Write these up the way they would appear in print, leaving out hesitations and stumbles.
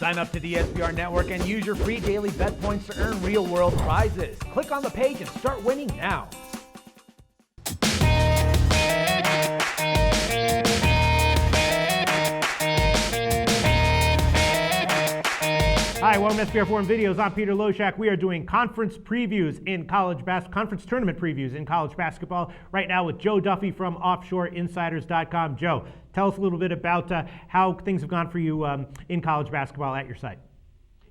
Sign up to the SBR Network and use your free daily bet points to earn real-world prizes. Click on the page and start winning now. Hi, welcome to SBR Forum Videos. I'm Peter Loshak. We are doing conference previews in conference tournament previews in college basketball right now with Joe Duffy from OffshoreInsiders.com. Joe, tell us a little bit about how things have gone for you in college basketball at your site.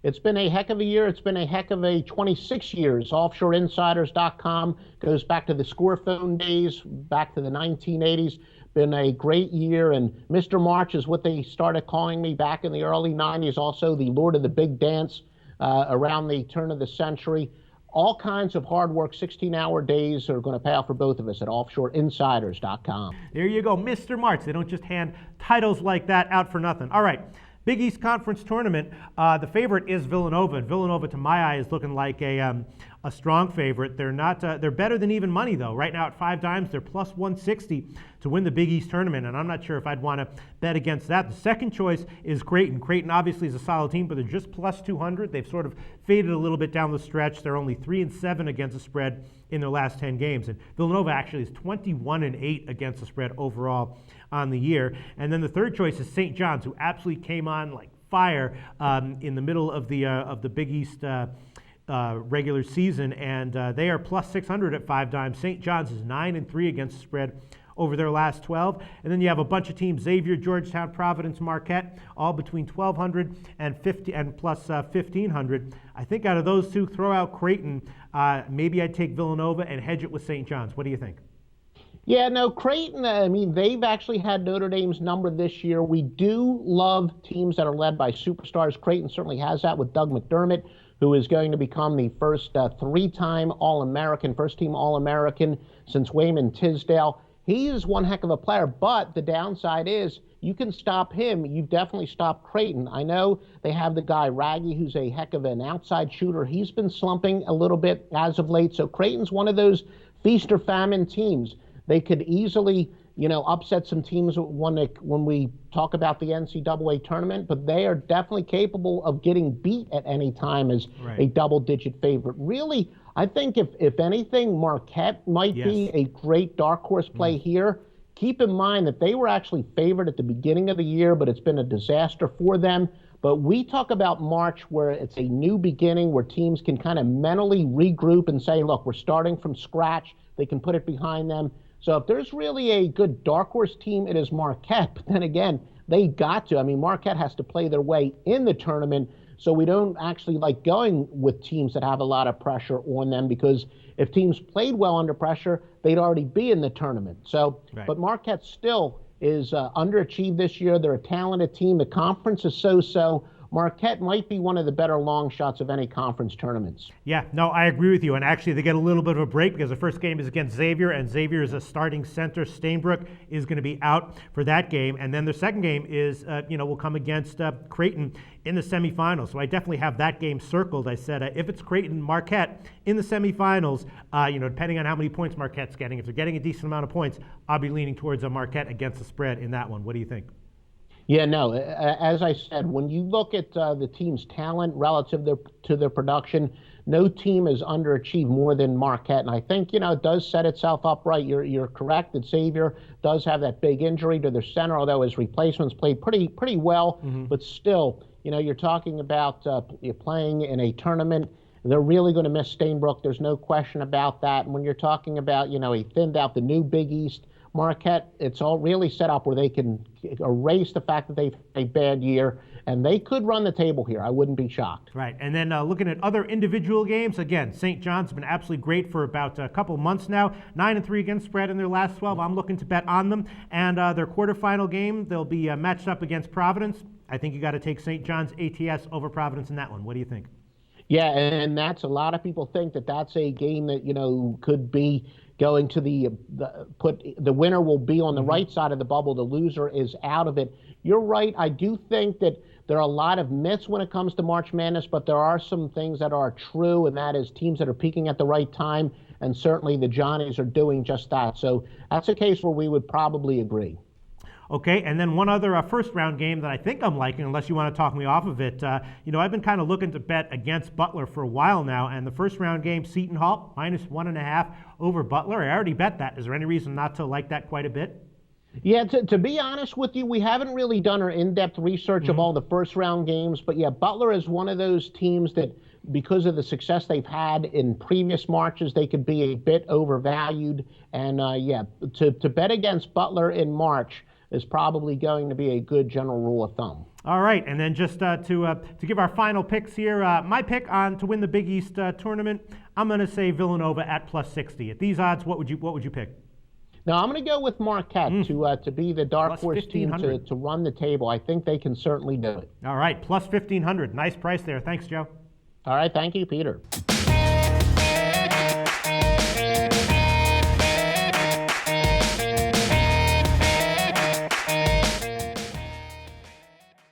It's been a heck of a year. It's been a heck of a 26 years. OffshoreInsiders.com goes back to the score phone days, back to the 1980s. Been a great year, and Mr. March is what they started calling me back in the early 90s. Also the Lord of the Big Dance around the turn of the century. All kinds of hard work, 16-hour days are going to pay off for both of us at OffshoreInsiders.com. There you go, Mr. March. They don't just hand titles like that out for nothing. All right. Big East Conference Tournament, the favorite is Villanova, and Villanova, to my eye, is looking like a strong favorite. They're not. They're better than even money, though. Right now at 5 dimes, they're plus 160 to win the Big East Tournament, and I'm not sure if I'd want to bet against that. The second choice is Creighton. Creighton obviously is a solid team, but they're just plus 200. They've sort of faded a little bit down the stretch. They're only 3-7 against the spread in their last 10 games, and Villanova actually is 21-8 against the spread overall on the year. And then the third choice is St. John's, who absolutely came on like fire in the middle of the Big East regular season, and they are plus 600 at 5 dimes. St. John's is 9-3 against the spread over their last 12. And then you have a bunch of teams: Xavier, Georgetown, Providence, Marquette, all between 1,200 and plus 1,500. I think out of those two, throw out Creighton. Maybe I'd take Villanova and hedge it with St. John's. What do you think? Yeah, no, Creighton, I mean, they've actually had Notre Dame's number this year. We do love teams that are led by superstars. Creighton certainly has that with Doug McDermott, who is going to become the first 3-time All-American, first-team All-American since Wayman Tisdale. He is one heck of a player, but the downside is you can stop him. You've definitely stopped Creighton. I know they have the guy Raggy, who's a heck of an outside shooter. He's been slumping a little bit as of late, so Creighton's one of those feast or famine teams. They could easily, upset some teams when we talk about the NCAA tournament, but they are definitely capable of getting beat at any time as a double-digit favorite. Really, I think if anything, Marquette might be a great dark horse play here. Keep in mind that they were actually favored at the beginning of the year, but it's been a disaster for them. But we talk about March where it's a new beginning, where teams can kind of mentally regroup and say, look, we're starting from scratch. They can put it behind them. So if there's really a good dark horse team, it is Marquette. But then again, they got to. I mean, Marquette has to play their way in the tournament, so we don't actually like going with teams that have a lot of pressure on them, because if teams played well under pressure, they'd already be in the tournament. So, but Marquette still is underachieved this year. They're a talented team. The conference is so-so. Marquette might be one of the better long shots of any conference tournaments. Yeah, no, I agree with you. And actually, they get a little bit of a break because the first game is against Xavier, and Xavier is a starting center. Stainbrook is going to be out for that game. And then the second game is, will come against Creighton in the semifinals. So I definitely have that game circled. I said if it's Creighton, Marquette in the semifinals, depending on how many points Marquette's getting, if they're getting a decent amount of points, I'll be leaning towards a Marquette against the spread in that one. What do you think? Yeah, no, as I said, when you look at the team's talent relative to their production, no team has underachieved more than Marquette. And I think, it does set itself up right. You're correct that Xavier does have that big injury to their center, although his replacements played pretty well. But still, you're talking about you're playing in a tournament. They're really going to miss Stainbrook. There's no question about that. And when you're talking about, he thinned out the new Big East, Marquette, it's all really set up where they can erase the fact that they've had a bad year, and they could run the table here. I wouldn't be shocked. Right, and then looking at other individual games, again, St. John's has been absolutely great for about a couple months now. 9-3 against spread in their last 12. I'm looking to bet on them. And their quarterfinal game, they'll be matched up against Providence. I think you got to take St. John's ATS over Providence in that one. What do you think? Yeah, and that's a lot of people think that that's a game that, could be going to the winner will be on the right side of the bubble. The loser is out of it. You're right. I do think that there are a lot of myths when it comes to March Madness, but there are some things that are true, and that is teams that are peaking at the right time, and certainly the Johnnies are doing just that. So that's a case where we would probably agree. Okay, and then one other first round game that I think I'm liking, unless you want to talk me off of it. I've been kind of looking to bet against Butler for a while now, and the first round game, Seton Hall, -1.5 over Butler. I already bet that. Is there any reason not to like that quite a bit? Yeah, to be honest with you, we haven't really done our in-depth research of all the first-round games, but yeah, Butler is one of those teams that, because of the success they've had in previous Marches, they could be a bit overvalued. And to bet against Butler in March is probably going to be a good general rule of thumb. All right, and then just to give our final picks here, my pick on to win the Big East tournament, I'm going to say Villanova at +60. At these odds, what would you pick? Now, I'm going to go with Marquette to be the dark horse team to run the table. I think they can certainly do it. All right, +1,500. Nice price there. Thanks, Joe. All right, thank you, Peter.